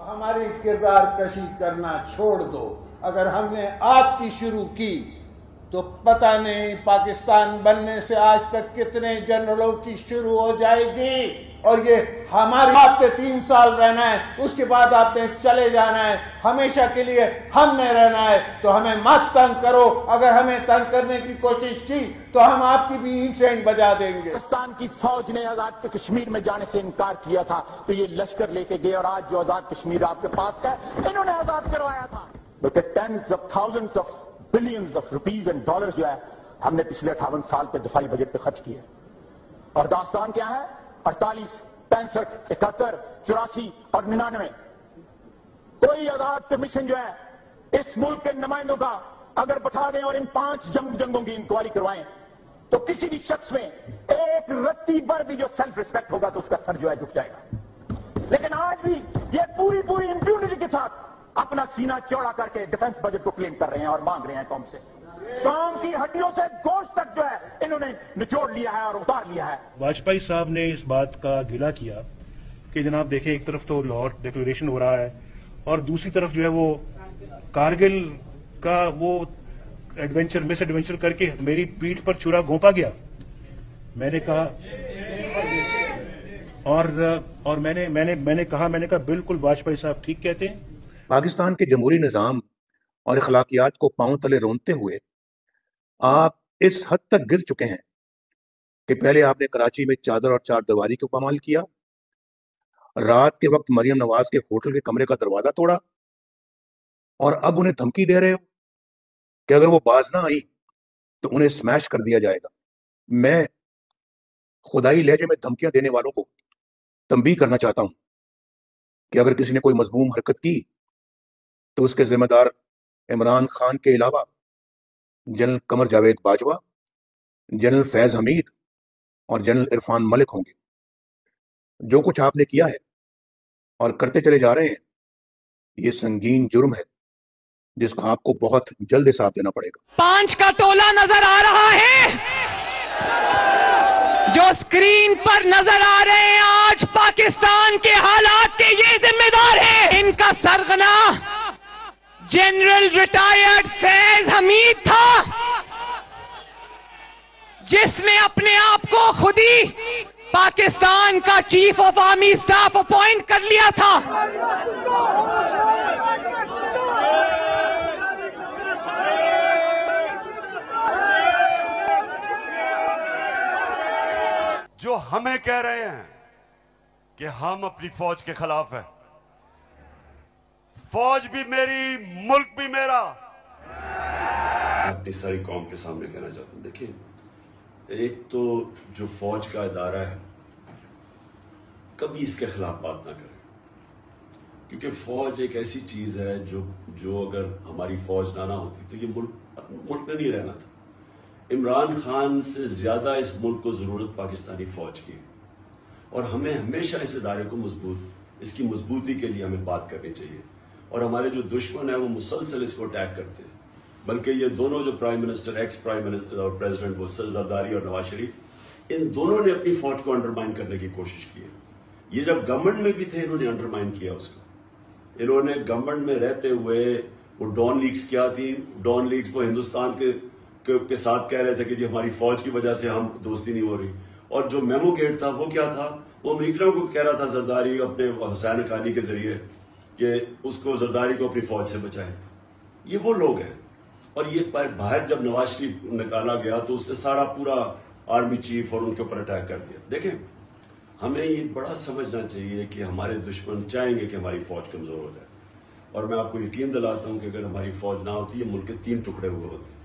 हमारी किरदार कशी करना छोड़ दो। अगर हमने आपकी शुरू की तो पता नहीं पाकिस्तान बनने से आज तक कितने जनरलों की शुरू हो जाएगी। और ये हमारी आपने 3 साल रहना है, उसके बाद आपने चले जाना है, हमेशा के लिए हमने रहना है। तो हमें मत तंग करो। अगर हमें तंग करने की कोशिश की तो हम आपकी भी इंसेंट बजा देंगे। पाकिस्तान की फौज ने आजाद कश्मीर में जाने से इनकार किया था तो ये लश्कर लेके गए और आज जो आजाद कश्मीर आपके पास है इन्होंने आजाद करवाया था। बल्कि tens of thousands of billions of rupees and dollars जो है हमने पिछले 58 साल पे दफाई बजट पे खर्च किए। और दास्तान क्या है? 48, 65, 71, 84 और 99। कोई आजाद कमीशन जो है इस मुल्क के नुमाइंदों का अगर बैठा दें और इन 5 जंगों की इंक्वायरी करवाएं तो किसी भी शख्स में एक रत्ती भर भी जो सेल्फ रिस्पेक्ट होगा तो उसका सर जो है झुक जाएगा। लेकिन आज भी ये पूरी इंप्यूनिटी के साथ अपना सीना चौड़ा करके डिफेंस बजट को क्लेम कर रहे हैं और मांग रहे हैं कौम से। कौम की हड्डियों से गोश्त तक जो है इन्होंने निचोड़ लिया है और उतार लिया है। वाजपेयी साहब ने इस बात का गिला किया कि जनाब देखें, एक तरफ तो लाहौर डिक्लेरेशन हो रहा है और दूसरी तरफ जो है वो कारगिल का वो मिस एडवेंचर करके मेरी पीठ पर छुरा घोंपा गया। मैंने कहा और मैंने कहा बिल्कुल वाजपेयी साहब ठीक कहते हैं। पाकिस्तान के जमहूरी निज़ाम और अखलाकियात को पांव तले रोनते हुए आप इस हद तक गिर चुके हैं कि पहले आपने कराची में चादर और चारदीवारी को पामाल किया, रात के वक्त मरियम नवाज के होटल के कमरे का दरवाजा तोड़ा और अब उन्हें धमकी दे रहे हो कि अगर वो बाज ना आई तो उन्हें स्मैश कर दिया जाएगा। मैं खुदाई लहजे में धमकियां देने वालों को तंबीह करना चाहता हूं कि अगर किसी ने कोई मजमूम हरकत की तो उसके जिम्मेदार इमरान खान के अलावा जनरल कमर जावेद बाजवा, जनरल फैज हमीद और जनरल इरफान मलिक होंगे। जो कुछ आपने किया है और करते चले जा रहे हैं ये संगीन जुर्म है जिसका आपको बहुत जल्द हिसाब देना पड़ेगा। 5 का तोला नजर आ रहा है जो स्क्रीन पर नजर आ रहे हैं। आज पाकिस्तान के हालात के ये जिम्मेदार है। इनका सरगना जनरल रिटायर्ड फैज हमीद था जिसने अपने आप को खुद ही पाकिस्तान का chief of army staff appoint कर लिया था। जो हमें कह रहे हैं कि हम अपनी फौज के खिलाफ है। फौज भी मेरी, मुल्क भी मेरा। अपनी सारी कौम के सामने कहना चाहता हूं, देखिए, एक तो जो फौज का इदारा है कभी इसके खिलाफ बात ना करें, क्योंकि फौज एक ऐसी चीज है जो अगर हमारी फौज ना होती तो ये मुल्क में नहीं रहना था। इमरान खान से ज्यादा इस मुल्क को जरूरत पाकिस्तानी फौज की है और हमें हमेशा इस इदारे को इसकी मजबूती के लिए हमें बात करनी चाहिए। और हमारे जो दुश्मन है वो मुसलसल इसको अटैक करते हैं, बल्कि ये दोनों जो prime minister, ex prime minister और प्रेसिडेंट वो जरदारी और नवाज शरीफ, इन दोनों ने अपनी फौज को अंडरमाइन करने की कोशिश की है। ये जब गवर्नमेंट में भी थे इन्होंने अंडरमाइन किया उसको। इन्होंने गवर्नमेंट में रहते हुए वो डॉन लीग्स क्या थी, डॉन लीग्स वो हिंदुस्तान के साथ कह रहे थे कि जी हमारी फौज की वजह से हम दोस्ती नहीं हो रही। और जो मेमो गेट था वो क्या था, वो अमेरिकनों को कह रहा था जरदारी अपने हुसैन हक्कानी के जरिए कि उसको जरदारी को अपनी फौज से बचाए। ये वो लोग हैं। और ये बाहर जब नवाज शरीफ निकाला गया तो उसने सारा पूरा आर्मी चीफ और उनके ऊपर अटैक कर दिया। देखें, हमें ये बड़ा समझना चाहिए कि हमारे दुश्मन चाहेंगे कि हमारी फौज कमजोर हो जाए, और मैं आपको यकीन दिलाता हूं कि अगर हमारी फौज ना होती ये मुल्क के 3 टुकड़े हुए होते।